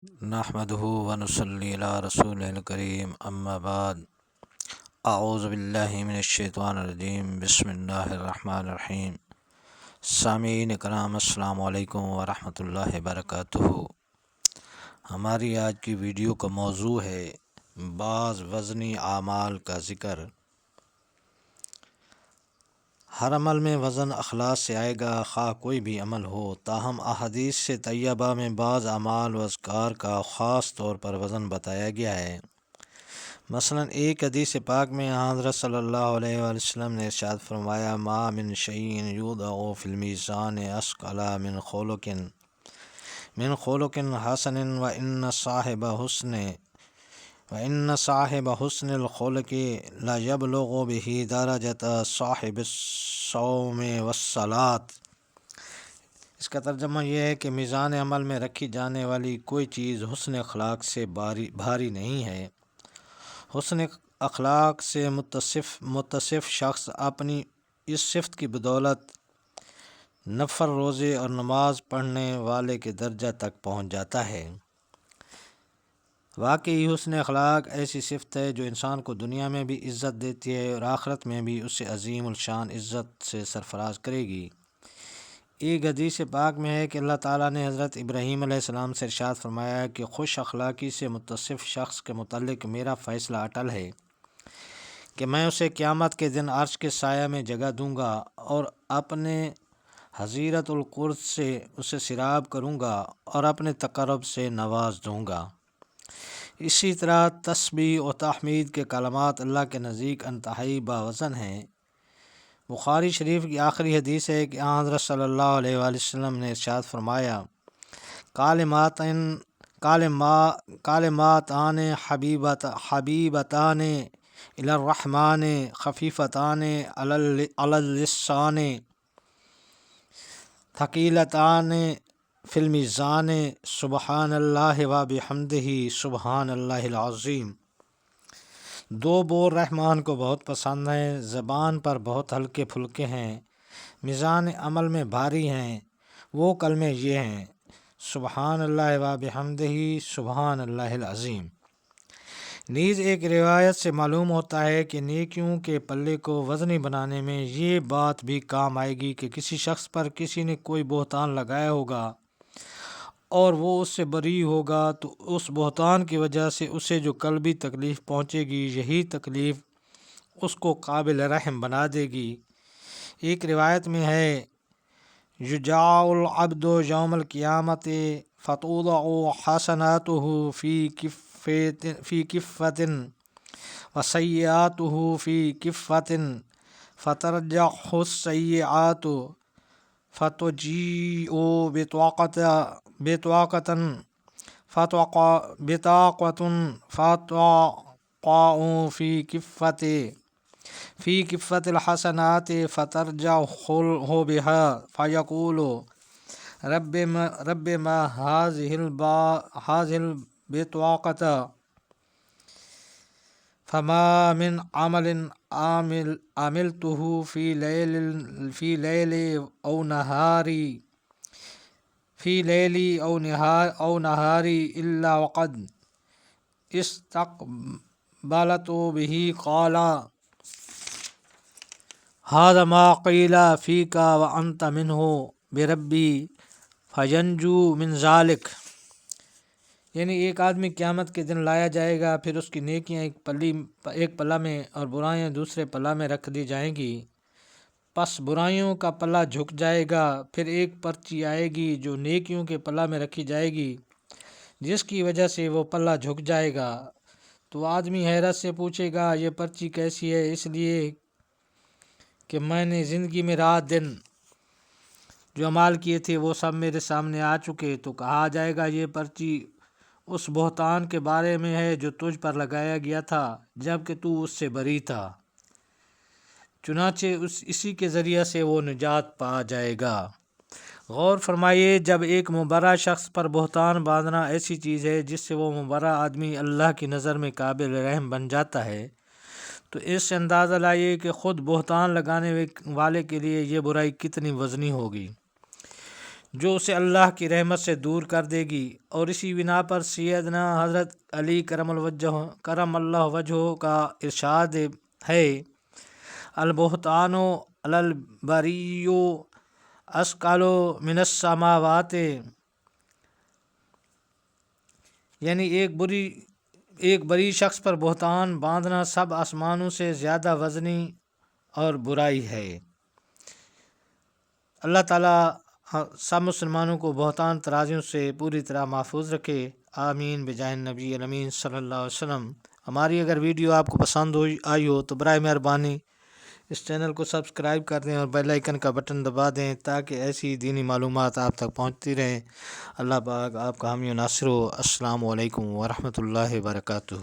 نحمده ونصلي على رسوله الكريم اما بعد اعوذ باللہ من الشیطان الرجیم بسم اللہ الرحمن الرحیم سامعین کرام السلام علیکم ورحمۃ اللہ وبرکاتہ۔ ہماری آج کی ویڈیو کا موضوع ہے بعض وزنی اعمال کا ذکر۔ ہر عمل میں وزن اخلاص سے آئے گا، خواہ کوئی بھی عمل ہو، تاہم احادیث سے طیبہ میں بعض اعمال و اذکار کا خاص طور پر وزن بتایا گیا ہے۔ مثلا ایک حدیث پاک میں حضرت صلی اللہ علیہ وآلہ وسلم نے ارشاد فرمایا، ما من شیء یوضع فی المیزان اثقل من خلق حسن وَإِنَّ صَاحِبَ حُسْنِ الْخُلُقِ لَيَبْلُغُ بِهِ دَرَجَةَ صَاحِبِ الصَّوْمِ وَالصَّلَاةِ۔ اس کا ترجمہ یہ ہے کہ میزان عمل میں رکھی جانے والی کوئی چیز حسن اخلاق سے بھاری نہیں ہے۔ حسن اخلاق سے متصف شخص اپنی اس صفت کی بدولت نفل روزے اور نماز پڑھنے والے کے درجہ تک پہنچ جاتا ہے۔ واقعی حسن اخلاق ایسی صفت ہے جو انسان کو دنیا میں بھی عزت دیتی ہے اور آخرت میں بھی اسے عظیم الشان عزت سے سرفراز کرے گی۔ ایک حدیث پاک میں ہے کہ اللہ تعالیٰ نے حضرت ابراہیم علیہ السلام سے ارشاد فرمایا کہ خوش اخلاقی سے متصف شخص کے متعلق میرا فیصلہ اٹل ہے کہ میں اسے قیامت کے دن عرش کے سایہ میں جگہ دوں گا اور اپنے حضیرت القرص سے اسے سیراب کروں گا اور اپنے تقرب سے نواز دوں گا۔ اسی طرح تسبیح و تحمید کے کلمات اللہ کے نزدیک انتہائی باوزن ہیں۔ بخاری شریف کی آخری حدیث ہے کہ حضرت صلی اللہ علیہ وآلہ وسلم نے ارشاد فرمایا، کالماتان حبیبتان الی الرحمن خفیفتان علی اللسان ثقیلتان فی المیزان سبحان اللہ و بحمدہ سبحان اللہ العظیم۔ دو بول رحمان کو بہت پسند ہیں، زبان پر بہت ہلکے پھلکے ہیں، میزان عمل میں بھاری ہیں۔ وہ کلمے یہ ہیں، سبحان اللہ و بحمدہ سبحان اللہ العظیم۔ نیز ایک روایت سے معلوم ہوتا ہے کہ نیکیوں کے پلے کو وزنی بنانے میں یہ بات بھی کام آئے گی کہ کسی شخص پر کسی نے کوئی بہتان لگایا ہوگا اور وہ اس سے بری ہوگا تو اس بہتان کی وجہ سے اسے جو قلبی تکلیف پہنچے گی، یہی تکلیف اس کو قابل رحم بنا دے گی۔ ایک روایت میں ہے، یجاء العبد یوم القیامت فتوضع حسناتہ فی کفۃ وسیئاتہ فی کفۃ فترجع السیئات فتجیء بطاقة فتقع في كفة الحسنات فترجع بها فيقول رب ما هذه البطاقة فما من عمل عملته في ليلي أو نهاري إلا وقد استقبلت به قال هذا ما قيل فيك وأنت منه بربي فينجو من ذلك۔ یعنی ایک آدمی قیامت کے دن لایا جائے گا، پھر اس کی نیکیاں ایک پلہ میں اور برائیاں دوسرے پلہ میں رکھ دی جائیں گی۔ پس برائیوں کا پلہ جھک جائے گا، پھر ایک پرچی آئے گی جو نیکیوں کے پلہ میں رکھی جائے گی، جس کی وجہ سے وہ پلہ جھک جائے گا۔ تو آدمی حیرت سے پوچھے گا، یہ پرچی کیسی ہے؟ اس لیے کہ میں نے زندگی میں رات دن جو اعمال کیے تھے وہ سب میرے سامنے آ چکے۔ تو کہا جائے گا، یہ پرچی اس بہتان کے بارے میں ہے جو تجھ پر لگایا گیا تھا جب کہ تو اس سے بری تھا، چنانچہ اسی کے ذریعے سے وہ نجات پا جائے گا۔ غور فرمائیے، جب ایک مبرہ شخص پر بہتان باندھنا ایسی چیز ہے جس سے وہ مبرہ آدمی اللہ کی نظر میں قابل رحم بن جاتا ہے، تو اس سے اندازہ لائیے کہ خود بہتان لگانے والے کے لیے یہ برائی کتنی وزنی ہوگی۔ جو اسے اللہ کی رحمت سے دور کر دے گی۔ اور اسی بنا پر سیدنا حضرت علی کرم اللہ وجہ کا ارشاد ہے، البہتان علی البری اثقل من السماوات، یعنی ایک بری شخص پر بہتان باندھنا سب آسمانوں سے زیادہ وزنی اور برائی ہے۔ اللہ تعالیٰ سب مسلمانوں کو بہتان ترازیوں سے پوری طرح محفوظ رکھے، آمین بجائے نبی الامین صلی اللہ علیہ وسلم۔ ہماری اگر ویڈیو آپ کو پسند آئی ہو تو برائے مہربانی اس چینل کو سبسکرائب کر دیں اور بیل آئیکن کا بٹن دبا دیں تاکہ ایسی دینی معلومات آپ تک پہنچتی رہیں۔ اللہ پاک آپ کا حامی و ناصر ہو۔ السلام علیکم ورحمۃ اللہ وبرکاتہ۔